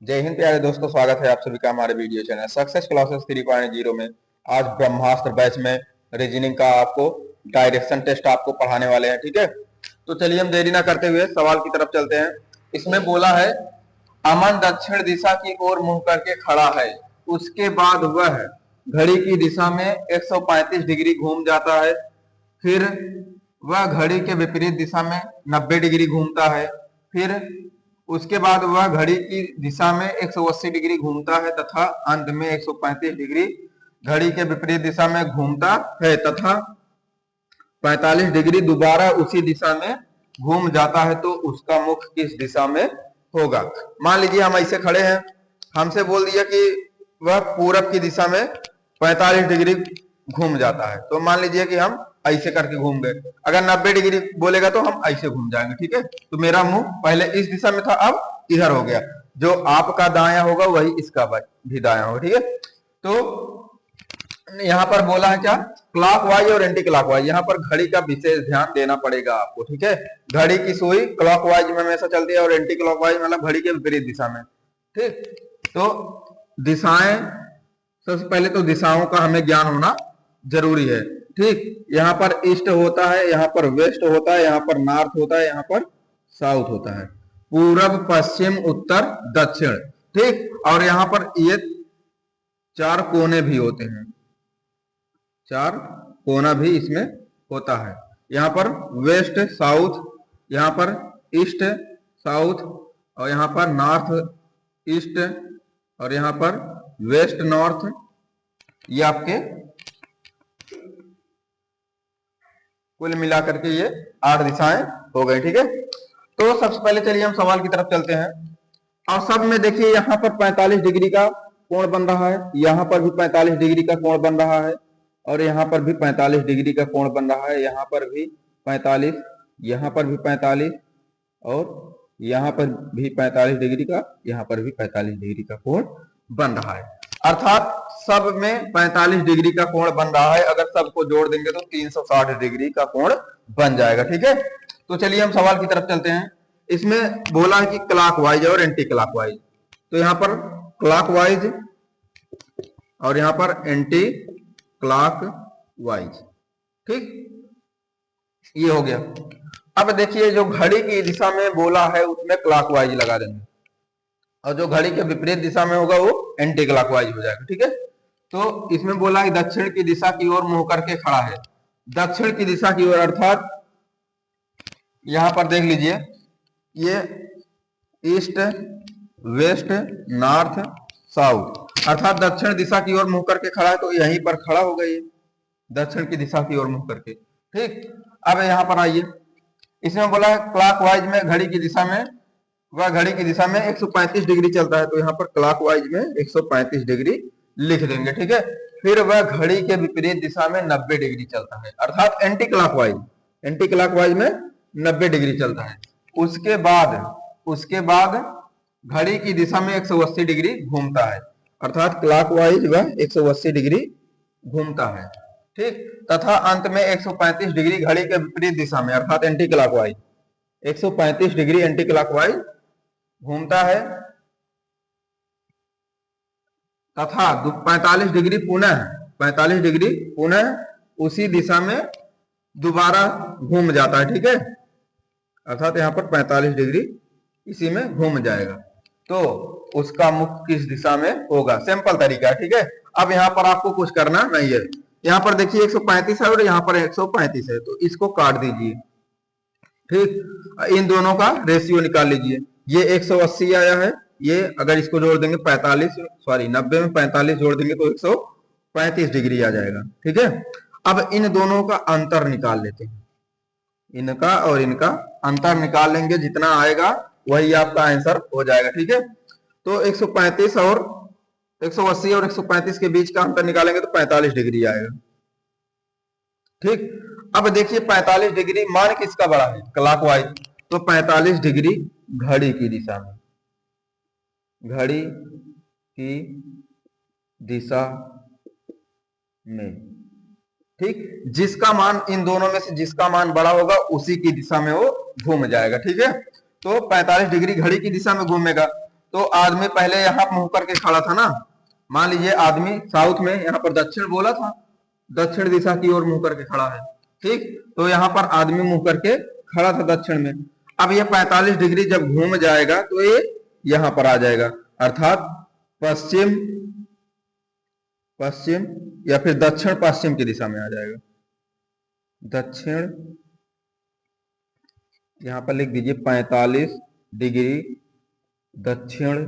जय हिंद प्यारे दोस्तों, स्वागत है आप सभी का हमारे वीडियो चैनल सक्सेस क्लासेस 3.0 में। आज ब्रह्मास्त्र बैच में रीजनिंग का आपको डायरेक्शन टेस्ट आपको पढ़ाने वाले हैं। ठीक है, तो चलिए हम देरी ना करते हुए सवाल की तरफ चलते हैं। इसमें बोला है अमन दक्षिण दिशा की ओर मुंह करके खड़ा है, उसके बाद वह घड़ी की दिशा में 135 डिग्री घूम जाता है, फिर वह घड़ी के विपरीत दिशा में 90 डिग्री घूमता है, फिर उसके बाद वह घड़ी की दिशा में 180 डिग्री घूमता है तथा अंत में 135 डिग्री घड़ी के विपरीत दिशा में घूमता है तथा 45 डिग्री दोबारा उसी दिशा में घूम जाता है। तो उसका मुख किस दिशा में होगा? मान लीजिए हम ऐसे खड़े हैं, हमसे बोल दिया कि वह पूरब की दिशा में 45 डिग्री घूम जाता है, तो मान लीजिए कि हम ऐसे करके घूम गए। अगर 90 डिग्री बोलेगा तो हम ऐसे घूम जाएंगे। ठीक है, तो मेरा मुंह पहले इस दिशा में था, अब इधर हो गया। जो आपका दाया होगा वही इसका भी दाया होगा। ठीक है, तो यहाँ पर बोला है क्या, क्लॉकवाइज और एंटी क्लॉकवाइज। यहाँ पर घड़ी का विशेष ध्यान देना पड़ेगा आपको। ठीक है, घड़ी की सुई क्लॉकवाइज में हमेशा चलती है और एंटी क्लॉकवाइज मतलब घड़ी के विपरीत दिशा में। ठीक, तो दिशाएं, सबसे पहले तो दिशाओं का हमें ज्ञान होना जरूरी है। ठीक, यहाँ पर ईस्ट होता है, यहाँ पर वेस्ट होता है, यहाँ पर नॉर्थ होता है, यहाँ पर साउथ होता है, पूरब पश्चिम उत्तर दक्षिण। ठीक, और यहाँ पर ये 4 कोने भी होते हैं, 4 कोना भी इसमें होता है। यहाँ पर वेस्ट साउथ, यहाँ पर ईस्ट साउथ, और यहाँ पर नॉर्थ ईस्ट, और यहाँ पर वेस्ट नॉर्थ। ये आपके कुल मिलाकर के ये 8 दिशाएं हो गई। ठीक है, तो सबसे पहले चलिए हम सवाल की तरफ चलते हैं। और सब में देखिए यहाँ पर 45 डिग्री का कोण बन रहा है, यहाँ पर भी 45 डिग्री का कोण बन रहा है, और यहाँ पर भी 45 डिग्री का कोण बन रहा है, यहाँ पर भी 45, यहाँ पर भी 45, और यहाँ पर भी 45 डिग्री का, यहाँ पर भी 45 डिग्री का कोण बन रहा है। अर्थात सब में 45 डिग्री का कोण बन रहा है। अगर सबको जोड़ देंगे तो 360 डिग्री का कोण बन जाएगा। ठीक है, तो चलिए हम सवाल की तरफ चलते हैं। इसमें बोला है कि क्लॉकवाइज और एंटी क्लॉकवाइज, तो यहाँ पर क्लॉकवाइज और यहाँ पर एंटी क्लॉकवाइज। ठीक, ये हो गया। अब देखिए जो घड़ी की दिशा में बोला है उसमें क्लॉकवाइज लगा देंगे, और जो घड़ी के विपरीत दिशा में होगा वो एंटी क्लॉकवाइज हो जाएगा। ठीक है, तो इसमें बोला है दक्षिण की दिशा की ओर मुंह करके खड़ा है। दक्षिण की दिशा की ओर अर्थात यहां पर देख लीजिए, ये ईस्ट वेस्ट नॉर्थ साउथ, अर्थात दक्षिण दिशा की ओर मुंह करके खड़ा है, तो यहीं पर खड़ा होगा ये दक्षिण की दिशा की ओर मुंह करके। ठीक, अब यहां पर आइए, इसमें बोला है क्लॉकवाइज में घड़ी की दिशा में, वह घड़ी की दिशा में 135 डिग्री चलता है, तो यहाँ पर क्लॉकवाइज में 135 डिग्री लिख देंगे। ठीक है, फिर वह घड़ी के विपरीत दिशा में 90 डिग्री चलता है, अर्थात एंटी क्लॉकवाइज में 90 डिग्री चलता है। उसके बाद घड़ी की दिशा में 180 डिग्री घूमता है, अर्थात क्लॉकवाइज वह 180 डिग्री घूमता है। ठीक, तथा अंत में 135 डिग्री घड़ी के विपरीत दिशा में, अर्थात anti clockwise 135 degree anti clockwise घूमता है, तथा 45 डिग्री पुनः उसी दिशा में दोबारा घूम जाता है। ठीक है, अर्थात यहाँ पर 45 डिग्री इसी में घूम जाएगा, तो उसका मुख किस दिशा में होगा? सिंपल तरीका है। ठीक है, अब यहाँ पर आपको कुछ करना नहीं है। यहाँ पर देखिए 135 है और यहाँ पर 135 है, तो इसको काट दीजिए। ठीक, इन दोनों का रेशियो निकाल लीजिए। ये 180 आया है, ये अगर इसको जोड़ देंगे 90 में 45 जोड़ देंगे तो 135 डिग्री आ जाएगा। ठीक है, अब इन दोनों का अंतर निकाल लेते हैं, इनका और इनका अंतर निकाल लेंगे, जितना आएगा वही आपका आंसर हो जाएगा। ठीक है, तो 135 और 180 और 135 के बीच का अंतर निकालेंगे तो 45 डिग्री आएगा। ठीक, अब देखिए 45 डिग्री मान किसका बड़ा है? क्लॉकवाइज, तो 45 डिग्री घड़ी की दिशा में, घड़ी की दिशा में। ठीक, जिसका मान, इन दोनों में से जिसका मान बड़ा होगा उसी की दिशा में वो घूम जाएगा। ठीक है, तो 45 डिग्री घड़ी की दिशा में घूमेगा, तो आदमी पहले यहाँ मुंह करके खड़ा था ना, मान लीजिए आदमी साउथ में यहाँ पर दक्षिण बोला था, दक्षिण दिशा की ओर मुंह करके खड़ा है, ठीक। तो यहाँ पर आदमी मुंह करके खड़ा था दक्षिण में। अब ये 45 डिग्री जब घूम जाएगा तो ये यहाँ पर आ जाएगा, अर्थात पश्चिम पश्चिम या फिर दक्षिण पश्चिम की दिशा में आ जाएगा। दक्षिण, यहां पर लिख दीजिए 45 डिग्री दक्षिण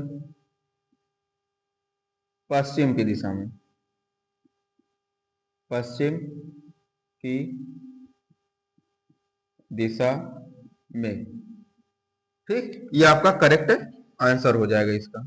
पश्चिम की दिशा में, पश्चिम की दिशा में, ठीक। ये आपका करेक्ट आंसर हो जाएगा इसका।